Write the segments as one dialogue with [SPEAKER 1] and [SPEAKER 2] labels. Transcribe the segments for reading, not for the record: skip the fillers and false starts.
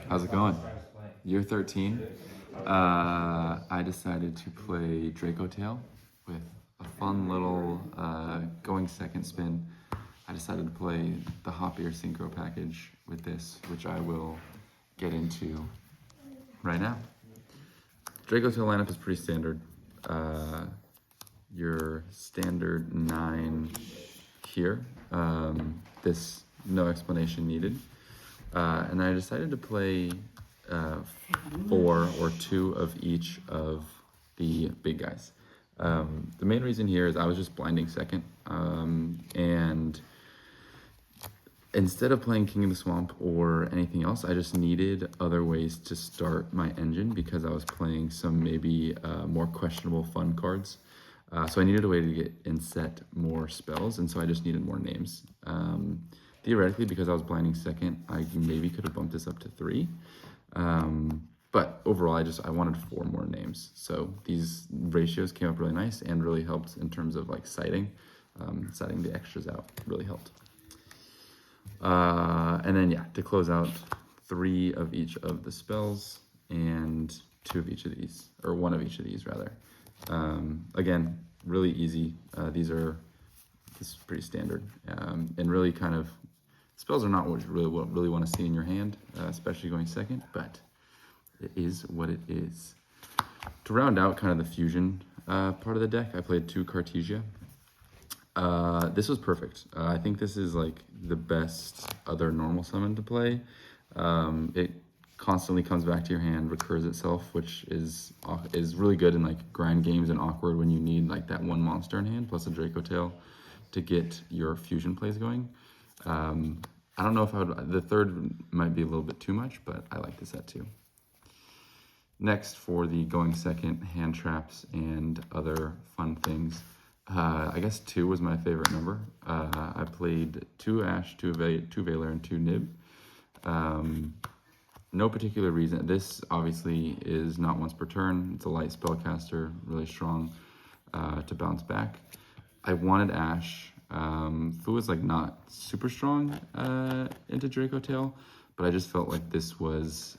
[SPEAKER 1] How's it going? Year 13. I decided to play Dracotail with a fun little going second spin. I decided to play the Hop Ear Syncho package with this, which I will get into right now. Dracotail lineup is pretty standard. Your standard 9 here. This, no explanation needed. And I decided to play 4 or 2 of each of the big guys. The main reason here is I was just blinding second, and instead of playing King of the Swamp or anything else, I just needed other ways to start my engine because I was playing some maybe more questionable fun cards. So I needed a way to get and set more spells, and so I just needed more names. Theoretically, because I was blinding second, I maybe could have bumped this up to 3. But overall, I wanted 4 more names. So these ratios came up really nice and really helped in terms of like sighting. Sighting the extras out really helped. And then yeah, to close out 3 of each of the spells and 2 of each of these, or 1 of each of these rather. Again, really easy. This is pretty standard, and really kind of spells are not what you really want to see in your hand, especially going second, but it is what it is. To round out kind of the fusion part of the deck, I played 2 Cartesia. This was perfect. I think this is like the best other normal summon to play. It constantly comes back to your hand, recurs itself, which is really good in like grind games and awkward when you need like that 1 monster in hand plus a Dracotail to get your fusion plays going. I don't know if the 3rd might be a little bit too much, but I like the set too. Next, for the going second, hand traps and other fun things. I guess 2 was my favorite number. I played 2 Ash, 2 Valor, and 2 Nib. No particular reason. This obviously is not once per turn. It's a light spellcaster, really strong to bounce back. I wanted Ash. Fu is like not super strong into Dracotail, but I just felt like this was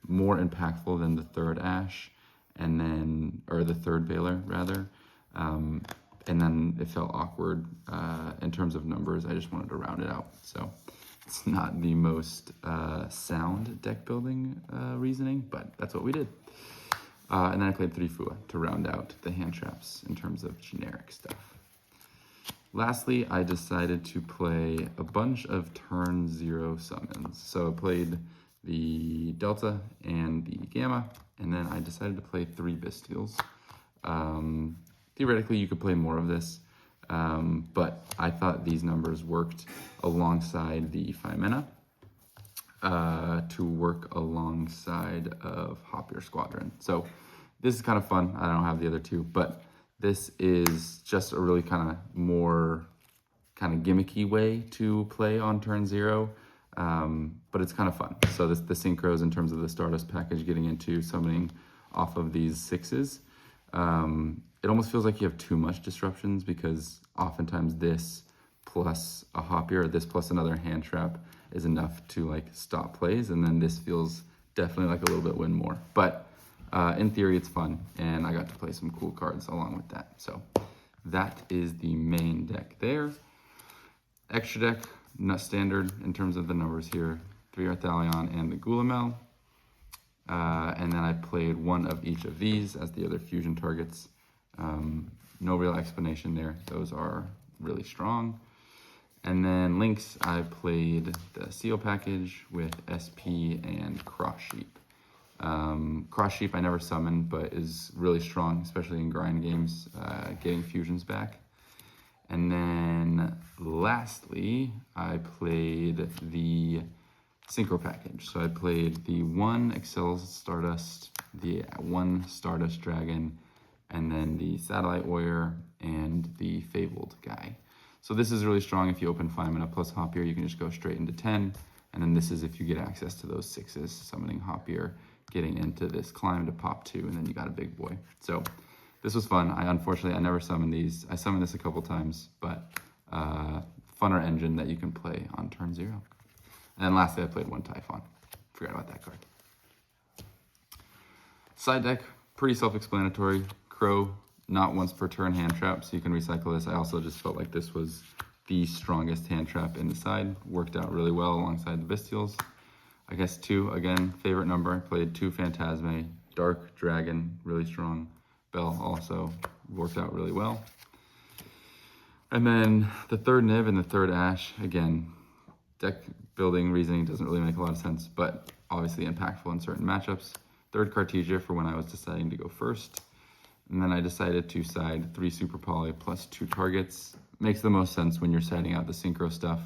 [SPEAKER 1] more impactful than the 3rd Ash, or the 3rd Valor rather. And then it felt awkward in terms of numbers. I just wanted to round it out. So it's not the most sound deck building reasoning, but that's what we did. And then I played 3 Fua to round out the hand traps in terms of generic stuff. Lastly, I decided to play a bunch of turn 0 summons. So I played the Delta and the Gamma, and then I decided to play 3 Bystials. Theoretically, you could play more of this, but I thought these numbers worked alongside the Femina to work alongside of Hop Ear Squadron. So this is kind of fun. I don't have the other 2, but this is just a really kind of more kind of gimmicky way to play on turn 0, but it's kind of fun. So the synchros in terms of the Stardust package, getting into summoning off of these 6s, it almost feels like you have too much disruptions because oftentimes this plus a Hop Ear, or this plus another hand trap is enough to like stop plays, and then this feels definitely like a little bit win more. But in theory, it's fun, and I got to play some cool cards along with that. So that is the main deck there. Extra deck, not standard in terms of the numbers here, 3 Arthalion and the Gulamel. And then I played 1 of each of these as the other fusion targets. No real explanation there. Those are really strong. And then links, I played the Seal package with SP and Cross Sheep. Cross Sheep I never summoned, but is really strong, especially in grind games, getting fusions back. And then lastly, I played the Synchro package. So I played the 1 Excel Stardust, the 1 Stardust Dragon, and then the Satellite Warrior and the Fabled guy. So this is really strong if you open Femina plus Hop Ear, you can just go straight into 10. And then this is if you get access to those 6s, summoning Hop Ear, getting into this climb to pop 2, and then you got a big boy. So this was fun. Unfortunately, I never summoned these. I summoned this a couple times, but funner engine that you can play on turn 0. And then lastly, I played 1 Typhon. Forgot about that card. Side deck, pretty self-explanatory. Crow, not once per turn hand trap, so you can recycle this. I also just felt like this was the strongest hand trap in the side. Worked out really well alongside the Bestials. I guess 2, again, favorite number. I played 2 Phantasme, Dark Dragon, really strong. Bell also worked out really well. And then the 3rd Niv and the 3rd Ash, again, deck building reasoning doesn't really make a lot of sense, but obviously impactful in certain matchups. 3rd Cartesia for when I was deciding to go first. And then I decided to side 3 Super Poly plus 2 targets. Makes the most sense when you're siding out the synchro stuff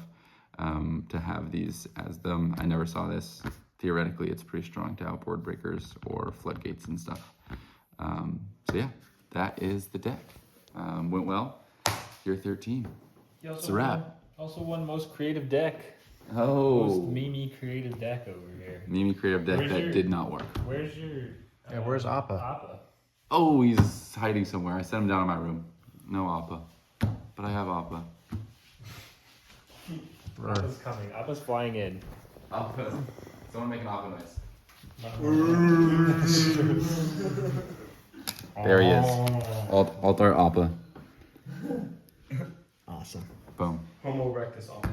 [SPEAKER 1] to have these as them. I never saw this. Theoretically, it's pretty strong to outboard breakers or floodgates and stuff. So yeah, that is the deck. Went well. Year 13. It's a wrap.
[SPEAKER 2] Also won most creative deck.
[SPEAKER 1] Oh.
[SPEAKER 2] Most Mimi creative deck over here.
[SPEAKER 1] Mimi creative deck that did not work.
[SPEAKER 2] Where's your...
[SPEAKER 3] Yeah, where's Appa?
[SPEAKER 2] Appa?
[SPEAKER 1] Oh, he's hiding somewhere. I set him down in my room. No Appa. But I have Appa.
[SPEAKER 2] Appa's coming. Appa's flying in.
[SPEAKER 1] Appa. Someone make an Appa noise. There he is. Altar Appa.
[SPEAKER 3] Awesome.
[SPEAKER 1] Boom.
[SPEAKER 2] Homo erectus Appa.